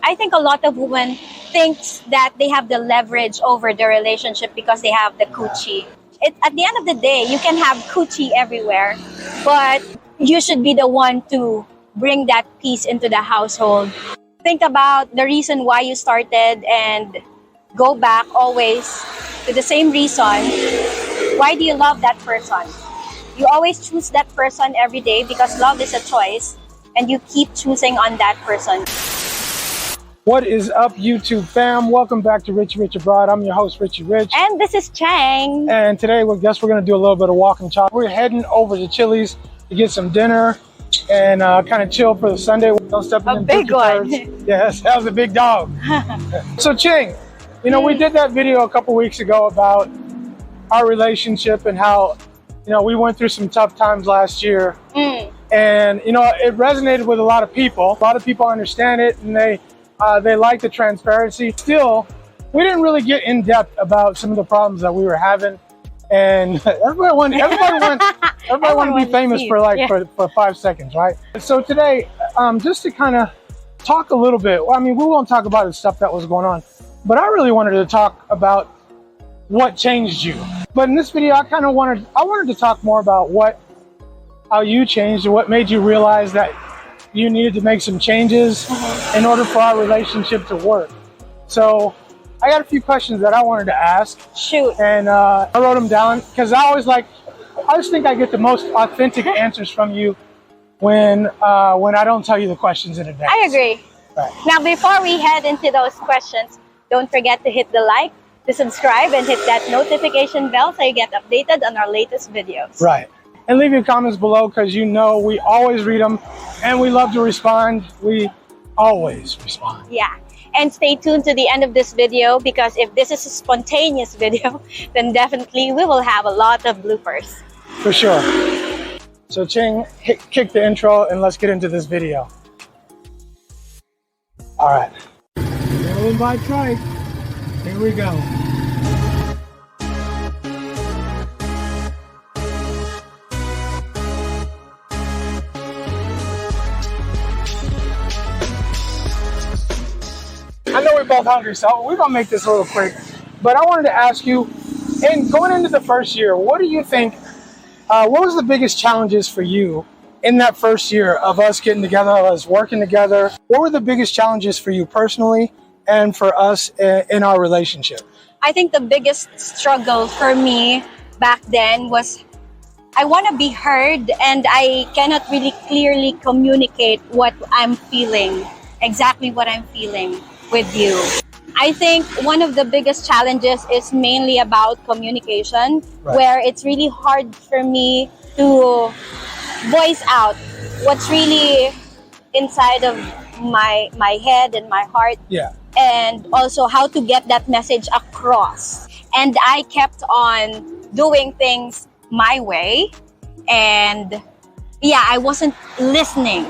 I think a lot of women thinks that they have the leverage over the relationship because they have the coochie. At the end of the day, you can have coochie everywhere, but you should be the one to bring that peace into the household. Think about the reason why you started and go back always to the same reason. Why do you love that person? You always choose that person every day because love is a choice, and you keep choosing on that person. What is up, YouTube fam? Welcome back to Richie Rich Abroad. I'm your host, Richie Rich. And this is Cheng. And today, we're going to do a little bit of walk and talk. We're heading over to Chili's to get some dinner and kind of chill for the Sunday. Don't step in a big one. Yes, that was a big dog. So Cheng, you know, we did that video a couple weeks ago about our relationship and how, you know, we went through some tough times last year. And, you know, it resonated with a lot of people. A lot of people understand it, and they like the transparency. Still, we didn't really get in depth about some of the problems that we were having, and everybody wanted to be famous for 5 seconds, right? So today, just to kind of talk a little bit. Well, I mean, we won't talk about the stuff that was going on, but I really wanted to talk about what changed you. But in this video, I wanted to talk more about how you changed and what made you realize that you needed to make some changes in order for our relationship to work. So I got a few questions that I wanted to ask. Shoot. And I wrote them down because I just think I get the most authentic answers from you when I don't tell you the questions in advance. I agree. Right. Now, before we head into those questions, don't forget to hit the like, to subscribe, and hit that notification bell so you get updated on our latest videos. Right. And leave your comments below because you know we always read them and we love to respond. We always respond. Yeah. And stay tuned to the end of this video because if this is a spontaneous video, then definitely we will have a lot of bloopers. For sure. So Cheng, kick the intro and let's get into this video. All right. Rolling by trike. Here we go. I know we're both hungry, so we're gonna make this a little quick. But I wanted to ask you, and going into the first year, what do you think? What was the biggest challenges for you in that first year of us getting together, of us working together? What were the biggest challenges for you personally and for us in our relationship? I think the biggest struggle for me back then was I want to be heard, and I cannot really clearly communicate what I'm feeling, exactly what I'm feeling with you. I think one of the biggest challenges is mainly about communication, right, where it's really hard for me to voice out what's really inside of my head and my heart. Yeah. And also how to get that message across. And I kept on doing things my way, and yeah, I wasn't listening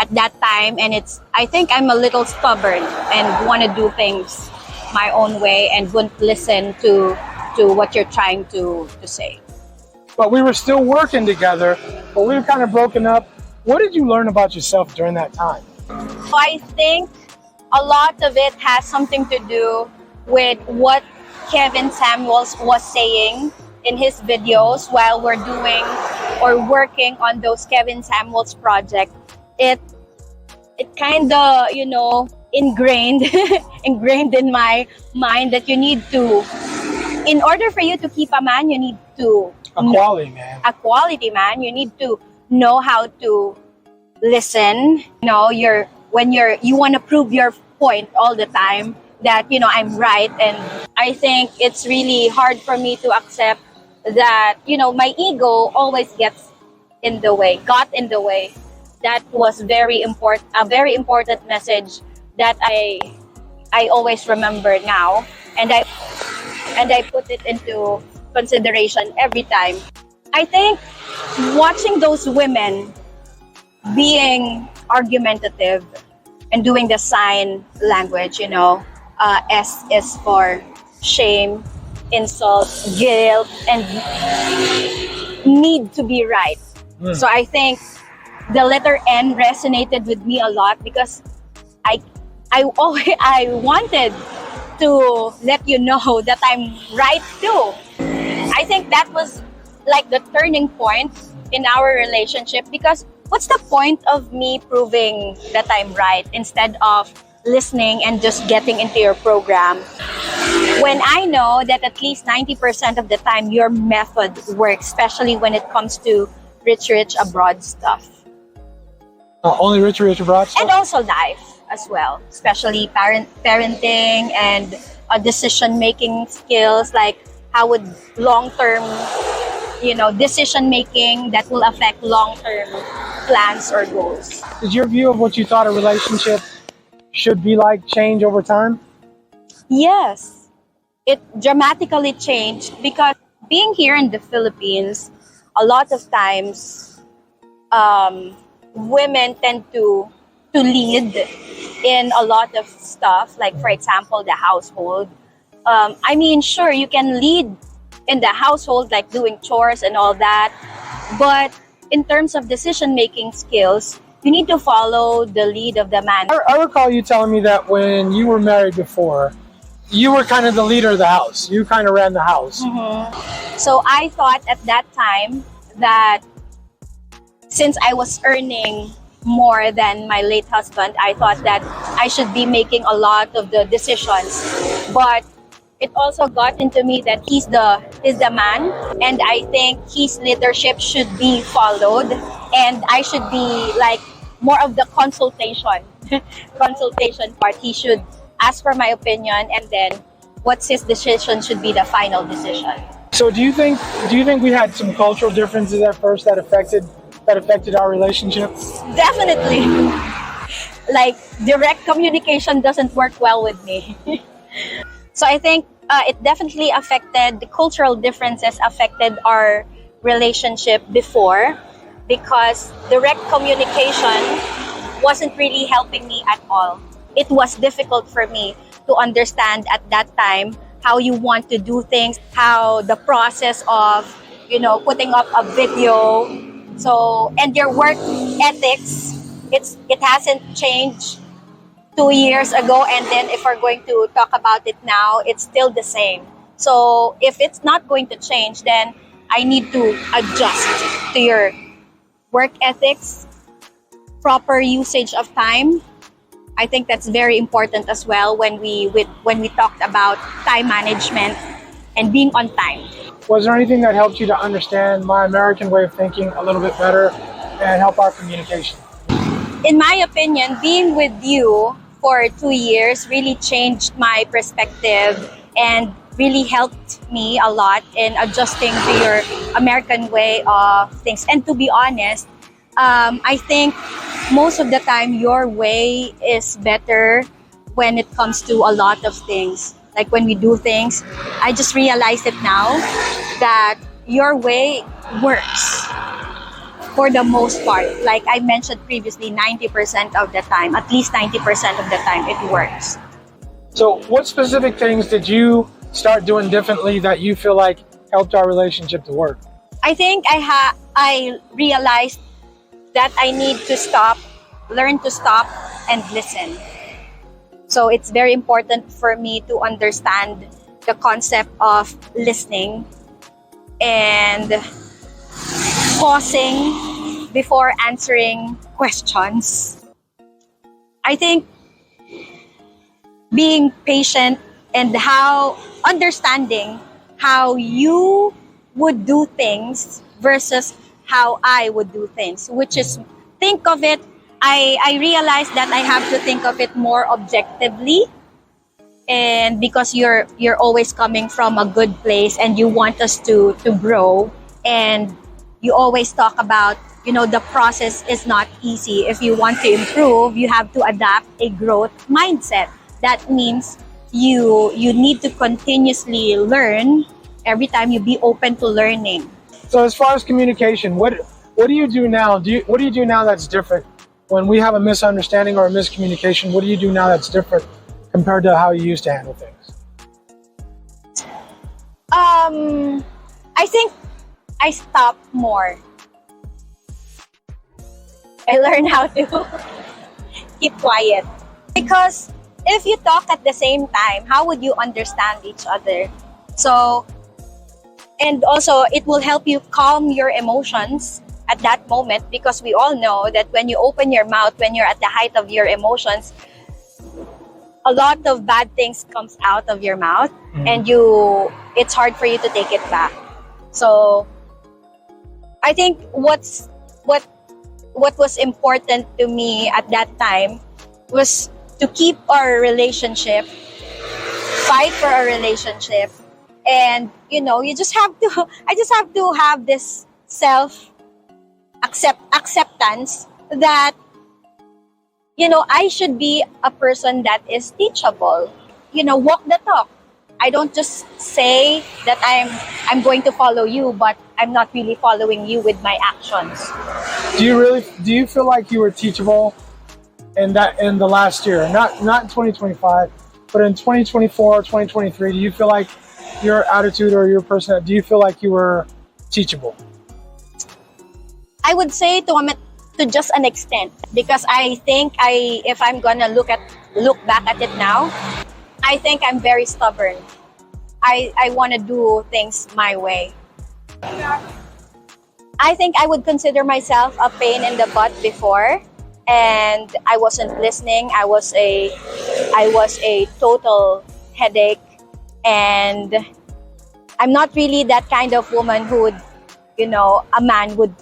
at that time, and I think I'm a little stubborn and want to do things my own way and wouldn't listen to what you're trying to say. But we were still working together, but we were kind of broken up. What did you learn about yourself during that time? I think a lot of it has something to do with what Kevin Samuels was saying in his videos while we're doing or working on those Kevin Samuels project. It kind of, you know, ingrained in my mind that you need to, in order for you to keep a man, you need to a quality man. You need to know how to listen. You know, you want to prove your point all the time that, you know, I'm right. And I think it's really hard for me to accept that, you know, my ego always got in the way. That was a very important message that I always remember now, and I put it into consideration every time. I think watching those women being argumentative and doing the sign language, you know, S is for shame, insult, guilt, and need to be right. So I think the letter N resonated with me a lot because I always I wanted to let you know that I'm right too. I think that was like the turning point in our relationship, because what's the point of me proving that I'm right instead of listening and just getting into your program when I know that at least 90% of the time your method works, especially when it comes to rich abroad stuff. Only rich abroad stuff? And also life as well, especially parenting and decision-making skills, like how would long-term, decision-making that will affect long-term plans or goals. Did your view of what you thought a relationship should be like change over time? Yes, it dramatically changed, because being here in the Philippines, a lot of times women tend to lead in a lot of stuff, like for example the household. Sure, you can lead in the household, like doing chores and all that, but in terms of decision-making skills, you need to follow the lead of the man. I recall you telling me that when you were married before, you were kind of the leader of the house. You kind of ran the house. Mm-hmm. So I thought at that time that since I was earning more than my late husband, I thought that I should be making a lot of the decisions. But it also got into me that he's the man, and I think his leadership should be followed, and I should be like more of the consultation part. He should ask for my opinion, and then what's his decision should be the final decision. So do you think we had some cultural differences at first that affected our relationship? Definitely. Like direct communication doesn't work well with me. So I think it definitely affected, the cultural differences affected our relationship before, because direct communication wasn't really helping me at all. It was difficult for me to understand at that time how you want to do things, how the process of, putting up a video. So, and your work ethics, it hasn't changed 2 years ago, and then if we're going to talk about it now, it's still the same. So if it's not going to change, then I need to adjust to your work ethics, proper usage of time. I think that's very important as well when we talked about time management and being on time. Was there anything that helped you to understand my American way of thinking a little bit better and help our communication? In my opinion, being with you for 2 years really changed my perspective and really helped me a lot in adjusting to your American way of things. And to be honest, I think most of the time your way is better when it comes to a lot of things. Like when we do things, I just realized it now that your way works for the most part. Like I mentioned previously, 90% of the time, at least 90% of the time, it works. So what specific things did you start doing differently that you feel like helped our relationship to work? I think I realized that I need to learn to stop and listen. So it's very important for me to understand the concept of listening and pausing before answering questions. I think being patient and understanding how you would do things versus how I would do things, which is, think of it, I realized that I have to think of it more objectively, and because you're always coming from a good place and you want us to grow, and you always talk about, the process is not easy. If you want to improve, you have to adapt a growth mindset. That means you need to continuously learn. Every time you be open to learning. So as far as communication, what do you do now? What do you do now that's different? When we have a misunderstanding or a miscommunication, what do you do now that's different compared to how you used to handle things? I think I stop more. I learn how to keep quiet. Because if you talk at the same time, how would you understand each other? So, and also it will help you calm your emotions at that moment, because we all know that when you open your mouth, when you're at the height of your emotions, a lot of bad things comes out of your mouth, and it's hard for you to take it back. So I think what was important to me at that time was to keep our relationship, fight for our relationship, and I just have to have this acceptance that I should be a person that is teachable. Walk the talk. I don't just say that I'm going to follow you, but I'm not really following you with my actions. Do you feel like you were teachable in the last year? Not in 2025, but in 2024, 2023, do you feel like your attitude or your personality, do you feel like you were teachable? I would say to just an extent, because I think if I'm gonna look back at it now, I think I'm very stubborn. I want to do things my way. I think I would consider myself a pain in the butt before, and I wasn't listening. I was a total headache, and I'm not really that kind of woman who would, a man would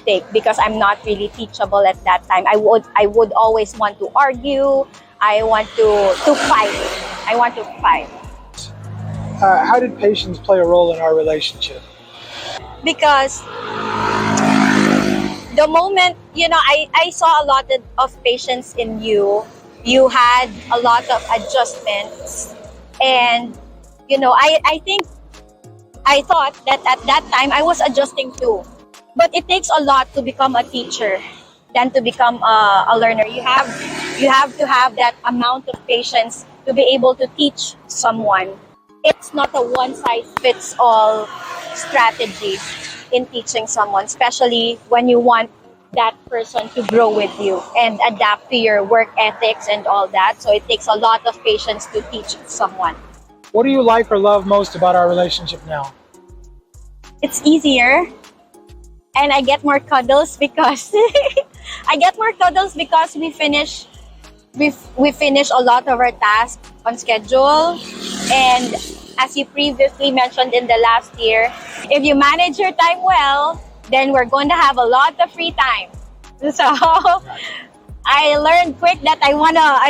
take, because I'm not really teachable at that time. I would always want to argue. I want to fight. I want to fight. How did patience play a role in our relationship? Because the moment, I saw a lot of patience in you. You had a lot of adjustments. And, I thought that at that time I was adjusting too. But it takes a lot to become a teacher than to become a learner. You have to have that amount of patience to be able to teach someone. It's not a one-size-fits-all strategy in teaching someone, especially when you want that person to grow with you and adapt to your work ethics and all that. So it takes a lot of patience to teach someone. What do you like or love most about our relationship now? It's easier. And I get more cuddles because we finish a lot of our tasks on schedule. And as you previously mentioned in the last year, if you manage your time well, then we're going to have a lot of free time. So I learned quick that I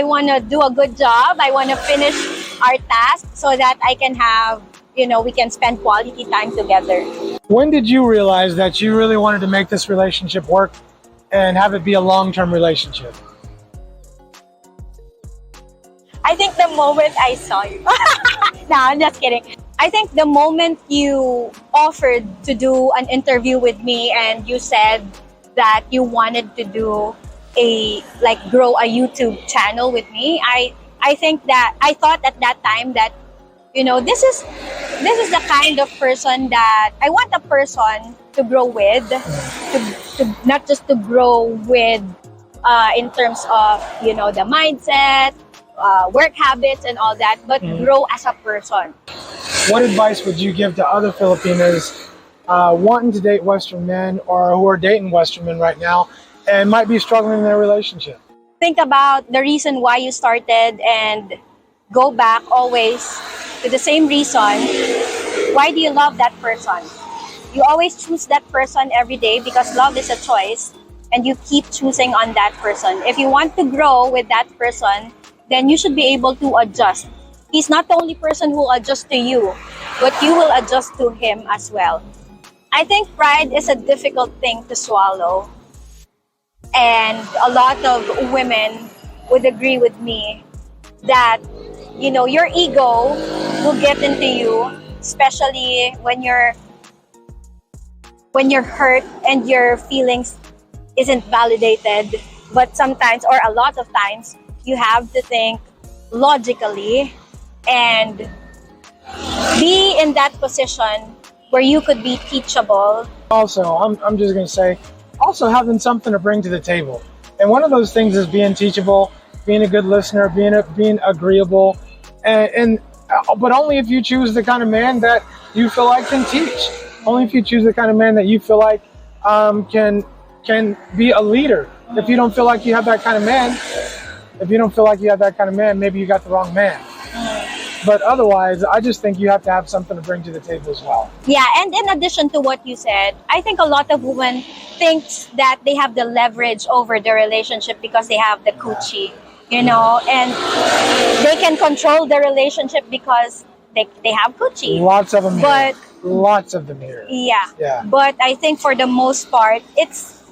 wanna do a good job. I wanna finish our tasks so that I can have, we can spend quality time together. When did you realize that you really wanted to make this relationship work and have it be a long-term relationship? I think the moment I saw you. No, I'm just kidding. I think the moment you offered to do an interview with me and you said that you wanted to do grow a YouTube channel with me, I think that I thought at that time that, this is the kind of person that I want a person to grow with, to not just to grow with in terms of, the mindset, work habits and all that, but grow as a person. What advice would you give to other Filipinas wanting to date Western men or who are dating Western men right now and might be struggling in their relationship? Think about the reason why you started and go back always to the same reason. Why do you love that person? You always choose that person every day because love is a choice, and you keep choosing on that person. If you want to grow with that person, then you should be able to adjust. He's not the only person who will adjust to you, but you will adjust to him as well. I think pride is a difficult thing to swallow. And a lot of women would agree with me that, your ego will get into you, especially when you're hurt and your feelings isn't validated. But sometimes, or a lot of times, you have to think logically and be in that position where you could be teachable. Also, I'm just going to say, also having something to bring to the table. And one of those things is being teachable being a good listener, being agreeable, and but only if you choose the kind of man that you feel like can teach. Only if you choose the kind of man that you feel like can be a leader. If you don't feel like you have that kind of man, maybe you got the wrong man. But otherwise, I just think you have to have something to bring to the table as well. Yeah, and in addition to what you said, I think a lot of women thinks that they have the leverage over the relationship because they have the coochie, you know, and they can control the relationship because they have coochie. Lots of them but here. Lots of them here. Yeah. But I think for the most part, it's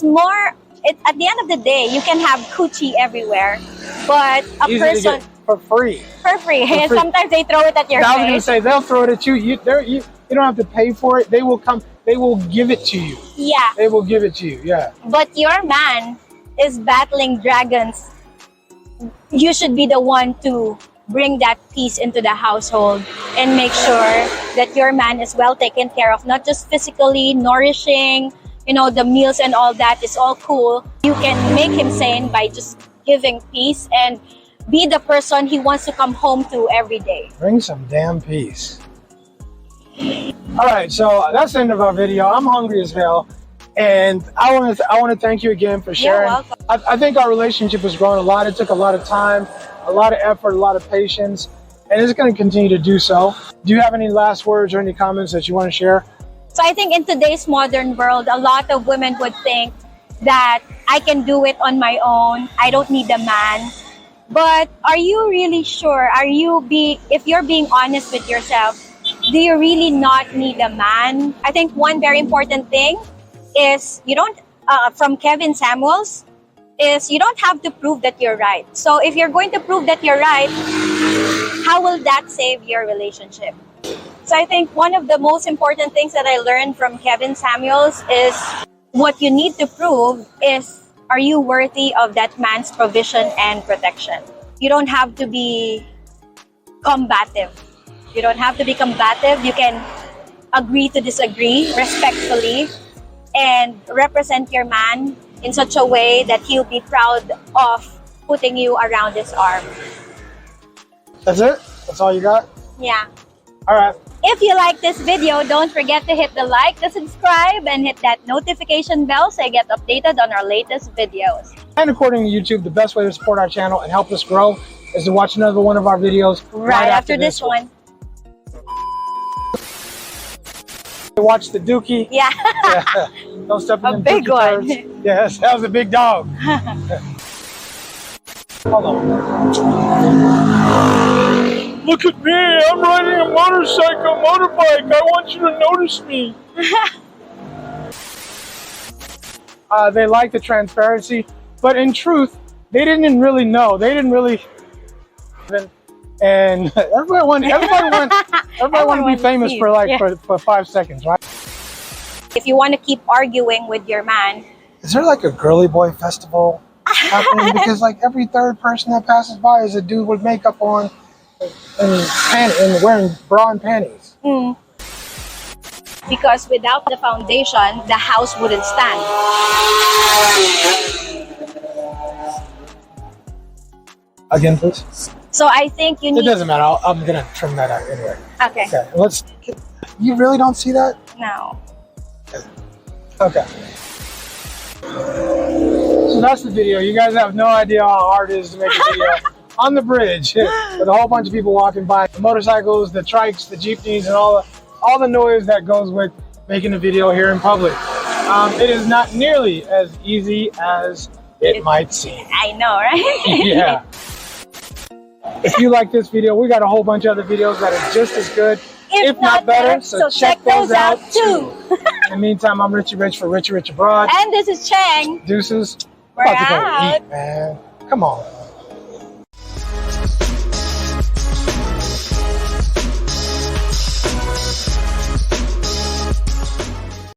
more. At the end of the day, you can have coochie everywhere, but a Easy person. For free. For free. And sometimes they throw it at your face. I was going to say, they'll throw it at you. You don't have to pay for it. They will come. They will give it to you. Yeah. They will give it to you. Yeah. But your man is battling dragons. You should be the one to bring that peace into the household and make sure that your man is well taken care of, not just physically, nourishing, you know, the meals and all that is all cool. You can make him sane by just giving peace and be the person he wants to come home to every day. Bring some damn peace. All right, so that's the end of our video. I'm hungry as hell, and I want to thank you again for sharing. You're welcome. I think our relationship has grown a lot. It took a lot of time, a lot of effort, a lot of patience, and it's going to continue to do so. Do you have any last words or any comments that you want to share? So I think in today's modern world, a lot of women would think that I can do it on my own. I don't need a man. But are you really sure? If you're being honest with yourself, do you really not need a man? I think one very important thing is from Kevin Samuels, is you don't have to prove that you're right. So if you're going to prove that you're right, how will that save your relationship? So I think one of the most important things that I learned from Kevin Samuels is what you need to prove is, are you worthy of that man's provision and protection? You don't have to be combative. You can agree to disagree respectfully and represent your man in such a way that he'll be proud of putting you around his arm. That's it? That's all you got? Yeah. All right. If you like this video, don't forget to hit the like, the subscribe, and hit that notification bell so you get updated on our latest videos. And according to YouTube, the best way to support our channel and help us grow is to watch another one of our videos right after this one. Watch the dookie. Yeah. Yeah. Don't step in A them big dookie one. turds. Yes, that was a big dog. Hold on. Look at me, I'm riding a motorbike. I want you to notice me. They like the transparency, but in truth, they didn't really know. They didn't really. And everybody want to be famous for 5 seconds, right? If you want to keep arguing with your man, is there like a girly boy festival happening? Because like every third person that passes by is a dude with makeup on and wearing bra and panties. Because without the foundation, the house wouldn't stand. Again, please. So I think you need. It doesn't matter. I'm gonna trim that out anyway. Okay. Okay. You really don't see that? No. Okay. So that's the video. You guys have no idea how hard it is to make a video on the bridge with a whole bunch of people walking by, the motorcycles, the trikes, the jeepneys, and all the noise that goes with making a video here in public. It is not nearly as easy as it might seem. I know, right? Yeah. If you like this video, we got a whole bunch of other videos that are just as good, if not better. So check those out too. In the meantime, I'm Richie Rich for Richie Rich Abroad. And this is Cheng. Deuces. We're About to go out. eat, man. Come on.